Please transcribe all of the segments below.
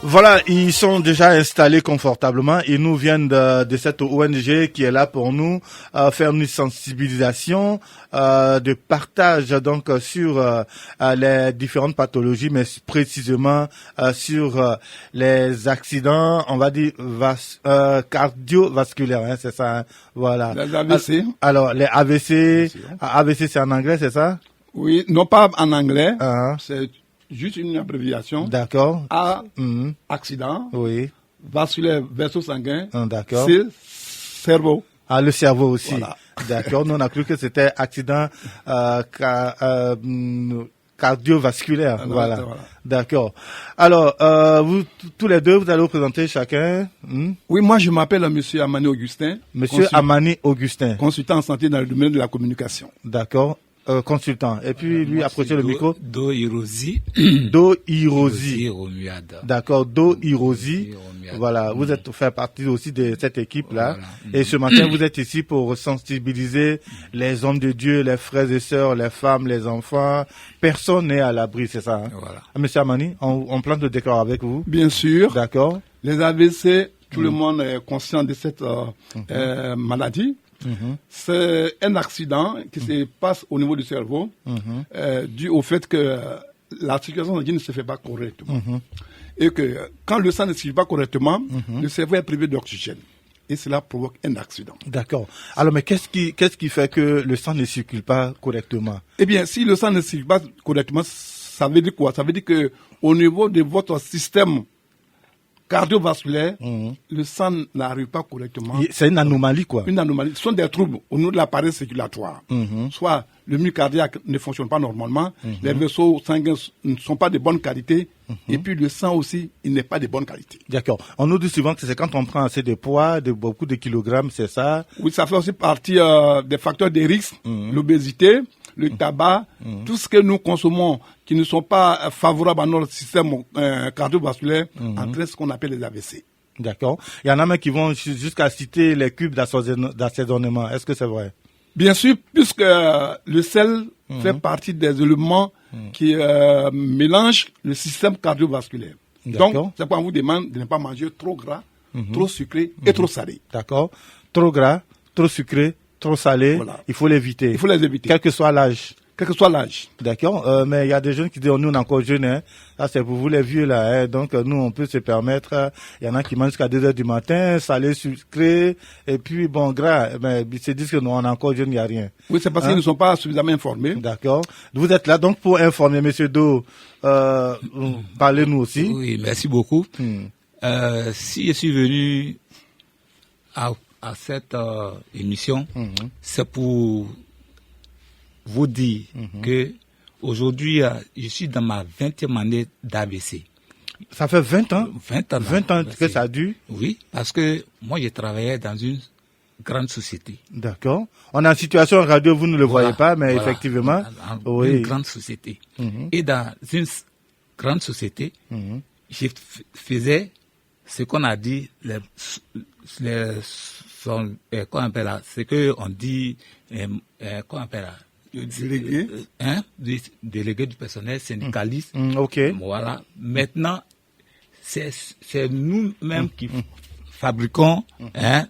Voilà, ils sont déjà installés confortablement. Ils nous viennent de cette ONG qui est là pour nous faire une sensibilisation, de partage donc sur les différentes pathologies, mais précisément sur les accidents, on va dire cardiovasculaires, hein, c'est ça. Hein, voilà. Les AVC. Alors les AVC, AVC c'est en anglais, c'est ça? Oui, non pas en anglais. C'est juste une abréviation. D'accord. A, accident. Oui. Vasculaire, vaisseau sanguin. D'accord. C, cerveau. Ah, le cerveau aussi. Voilà. D'accord. Nous, on a cru que c'était accident cardiovasculaire. Voilà. D'accord. Alors, vous tous les deux, vous allez vous présenter chacun. Oui, moi, je m'appelle Monsieur Amani Augustin. Monsieur Amani Augustin. Consultant en santé dans le domaine de la communication. D'accord. Consultant. Et puis, lui, approchez le micro. Do Hirozi. Do Hirozi. Romuada. D'accord. Do Hirozi. Voilà. Vous êtes fait partie aussi de cette équipe-là. Voilà. Et ce matin, vous êtes ici pour sensibiliser les hommes de Dieu, les frères et sœurs, les femmes, les enfants. Personne n'est à l'abri, c'est ça, hein? Voilà. Monsieur Amani, on plante le décor avec vous? Bien sûr. D'accord. Les AVC, tout le monde est conscient de cette maladie. C'est un accident qui se passe au niveau du cerveau, dû au fait que la circulation sanguine ne se fait pas correctement. Et que quand le sang ne circule pas correctement, le cerveau est privé d'oxygène. Et cela provoque un accident. D'accord. Alors, mais qu'est-ce qui fait que le sang ne circule pas correctement? Eh bien, si le sang ne circule pas correctement, ça veut dire quoi? Ça veut dire que au niveau de votre système cardiovasculaire, le sang n'arrive pas correctement. C'est une anomalie, quoi. Une anomalie. Ce sont des troubles au niveau de l'appareil circulatoire. Soit le muscle cardiaque ne fonctionne pas normalement, les vaisseaux sanguins ne sont pas de bonne qualité, et puis le sang aussi, il n'est pas de bonne qualité. D'accord. On nous dit souvent que c'est quand on prend assez de poids, beaucoup de kilogrammes, c'est ça? Oui, ça fait aussi partie des facteurs de risque, l'obésité, le tabac, tout ce que nous consommons qui ne sont pas favorables à notre système cardiovasculaire entraîne ce qu'on appelle les AVC. D'accord. Il y en a même qui vont jusqu'à citer les cubes d'assaisonnement. Est-ce que c'est vrai? Bien sûr, puisque le sel fait partie des éléments qui mélangent le système cardiovasculaire. Donc, c'est pourquoi on vous demande de ne pas manger trop gras, trop sucré et trop salé. D'accord. Trop gras, trop sucré, trop salé, voilà. Il faut l'éviter. Il faut les éviter. Quel que soit l'âge. Quel que soit l'âge. D'accord. Mais il y a des jeunes qui disent, nous, on est encore jeunes. Hein. Ça, c'est pour vous les vieux, là. Hein. Donc, nous, on peut se permettre. Il y en a qui mangent jusqu'à 2 heures du matin, salé, sucré, et puis, bon, gras. Mais ils se disent que nous, on est encore jeunes, il n'y a rien. Oui, c'est parce qu'ils ne sont pas suffisamment informés. D'accord. Vous êtes là, donc, pour informer, Monsieur Do. Parlez-nous aussi. Oui, merci beaucoup. Si je suis venu à cette émission, c'est pour vous dire que aujourd'hui, je suis dans ma 20e année d'AVC. Ça fait 20 ans? 20 ans que ça dure? Oui, parce que moi, je travaillais dans une grande société. D'accord. On est en situation radio, vous ne le voyez pas, mais effectivement. Une grande société. Et dans une grande société, je faisais ce qu'on a dit, qu'on appelle là, c'est que on dit, qu'on appelle là, délégué, délégué du personnel, syndicaliste. Ok. Voilà. Maintenant, c'est nous-mêmes qui fabriquons,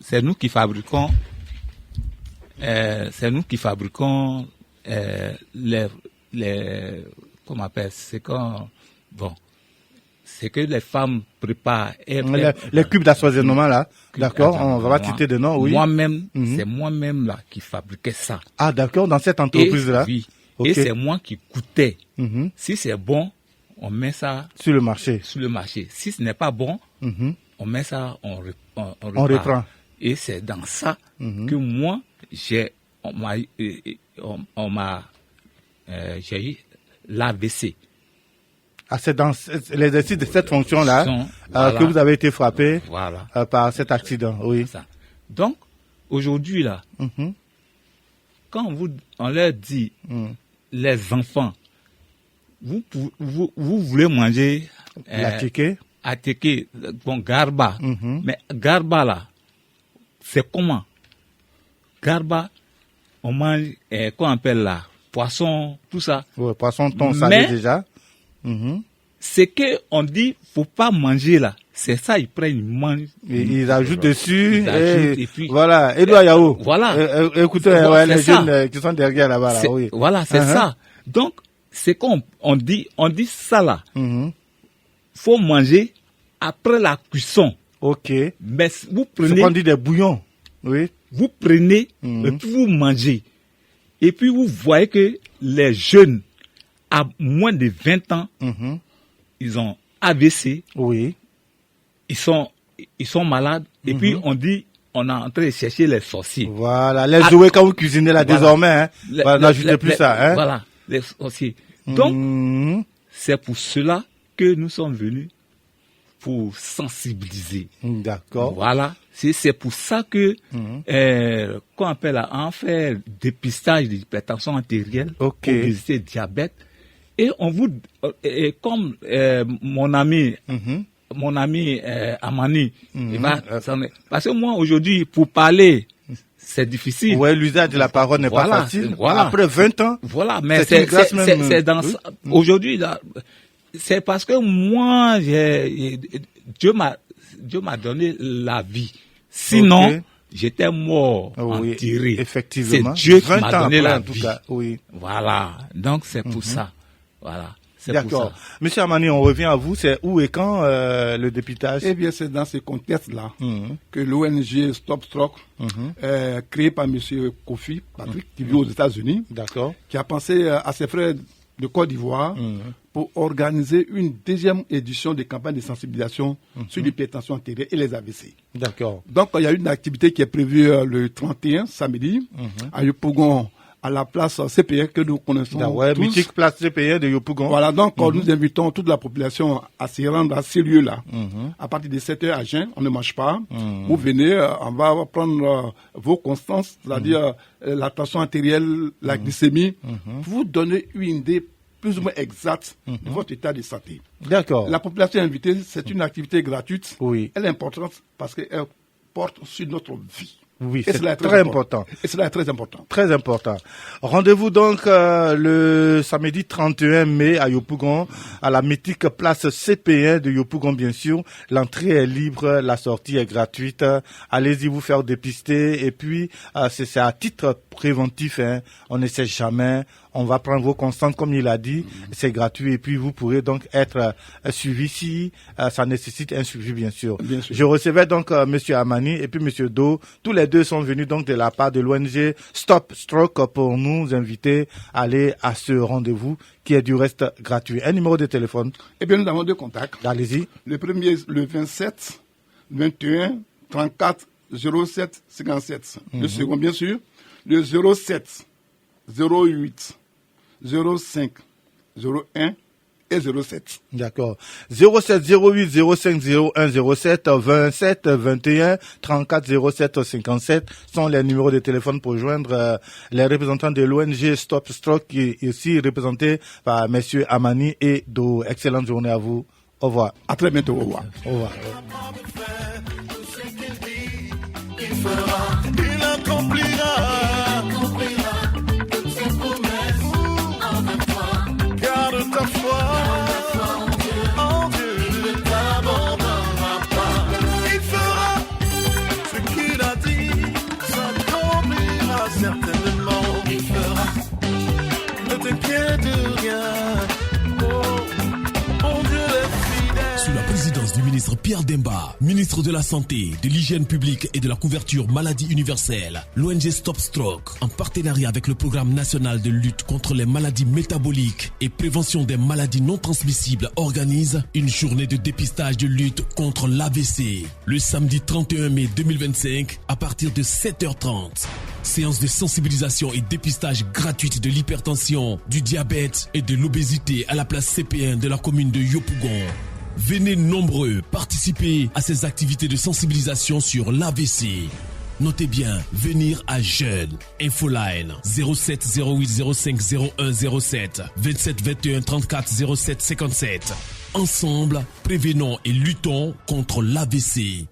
c'est nous qui fabriquons les comment on appelle, c'est que les femmes préparent. Les cubes d'assaisonnement, là. D'accord, on va pas citer de nom, oui. Moi-même, c'est moi-même là qui fabriquais ça. Ah, d'accord, dans cette entreprise-là. Oui. Okay. Et c'est moi qui coûtais. Si c'est bon, on met ça sur le marché. Si ce n'est pas bon, on met ça, on reprend. Et c'est dans ça que moi, j'ai eu l'AVC. Ah, c'est dans l'exercice de cette fonction-là que vous avez été frappé par cet accident, oui. Ça. Donc, aujourd'hui, là, quand on leur dit, les enfants, vous voulez manger attiqué, bon, garba. Mais garba, là, c'est comment? Garba, on mange, qu'on appelle là, poisson, tout ça. Oui, poisson, thon salé déjà. c'est que on dit faut pas manger là. C'est ça, ils prennent, ils mangent. Ils ajoutent dessus. Et puis, voilà. Edouard Yao. Voilà. Écoutez, les jeunes qui sont derrière là-bas. Là, oui. Voilà, c'est ça. Donc, c'est qu'on dit ça là. Faut manger après la cuisson. Ok. Mais vous prenez. C'est qu'on dit des bouillons. Oui. Vous prenez et puis vous mangez. Et puis vous voyez que les jeunes à moins de 20 ans, ils ont AVC. Oui. Ils sont malades. Et puis on dit, on est en train de chercher les sorciers. Voilà, les jouets quand vous cuisinez là désormais, n'ajoutez plus ça. Voilà, les sorciers. Donc, c'est pour cela que nous sommes venus pour sensibiliser. D'accord. Voilà, c'est pour ça que, qu'on appelle, on fait dépistage de l'hypertension artérielle, obésité, diabète. Et on vous, comme mon ami Amani, parce que moi aujourd'hui, pour parler, c'est difficile. Ouais, l'usage de la parole n'est pas facile. Voilà. Après 20 ans. Voilà, mais c'est dans aujourd'hui là. C'est parce que moi, Dieu m'a donné la vie. Sinon, j'étais mort enterré. Effectivement. C'est Dieu qui m'a donné la vie. Cas, oui. Voilà. Donc c'est pour ça. Voilà. D'accord. Monsieur Amani, on revient à vous. C'est où et quand le dépistage? Eh bien, c'est dans ce contexte-là que l'ONG Stop Stroke, créée par Monsieur Kofi Patrick, qui vit aux États-Unis, qui a pensé à ses frères de Côte d'Ivoire pour organiser une deuxième édition des campagnes de sensibilisation sur l'hypertension artérielle et les AVC. D'accord. Donc, il y a une activité qui est prévue le 31, samedi, à Yopougon, à la place CPR que nous connaissons tous. Mythique place CPR de Yopougon. Voilà, donc nous invitons toute la population à se rendre à ces lieux-là. À partir de 7h à jeun, on ne mange pas. Vous venez, on va prendre vos constances, c'est-à-dire la tension artérielle, la glycémie, pour vous donner une idée plus ou moins exacte de votre état de santé. D'accord. La population invitée, c'est une activité gratuite. Oui. Elle est importante parce qu'elle porte sur notre vie. Oui, c'est très important. Et cela est très important. Très important. Rendez-vous donc le samedi 31 mai à Yopougon, à la mythique place CP1 de Yopougon, bien sûr. L'entrée est libre, la sortie est gratuite. Allez-y vous faire dépister. Et puis, c'est à titre préventif. On ne sait jamais. On va prendre vos constantes, comme il a dit. C'est gratuit. Et puis, vous pourrez donc être suivi si ça nécessite un suivi, bien sûr. Bien sûr. Je recevais donc Monsieur Amani et puis Monsieur Do. Tous les deux sont venus donc de la part de l'ONG Stop Stroke pour nous inviter à aller à ce rendez-vous qui est du reste gratuit. Un numéro de téléphone. Eh bien, nous avons deux contacts. Allez-y. Le premier, le 27 21 34 07 57. Le second, bien sûr, le 07 08 05 01 et 07. D'accord. 07 08 05 01 07 27 21 34 07 57 sont les numéros de téléphone pour joindre les représentants de l'ONG Stop Stroke qui est ici représenté par messieurs Amani et Do. Excellente journée à vous. Au revoir. À très bientôt. Au revoir. Au revoir. Il accomplira toutes ses promesses avec toi. Garde ta foi en Dieu, ne t'abandonnera pas. Il fera ce qu'il a dit, s'accomplira certainement. Il fera, ne t'inquiète de rien. Sous la présidence du ministre Pierre Demba, ministre de la Santé, de l'Hygiène publique et de la couverture maladie universelle, l'ONG Stop Stroke, en partenariat avec le programme national de lutte contre les maladies métaboliques et prévention des maladies non transmissibles, organise une journée de dépistage de lutte contre l'AVC, le samedi 31 mai 2025 à partir de 7h30. Séance de sensibilisation et dépistage gratuite de l'hypertension, du diabète et de l'obésité à la place CP1 de la commune de Yopougon. Venez nombreux participer à ces activités de sensibilisation sur l'AVC. Notez bien, venir à jeunes. Infoline 07 08 05 01 07 27 21 34 07 57. Ensemble, prévenons et luttons contre l'AVC.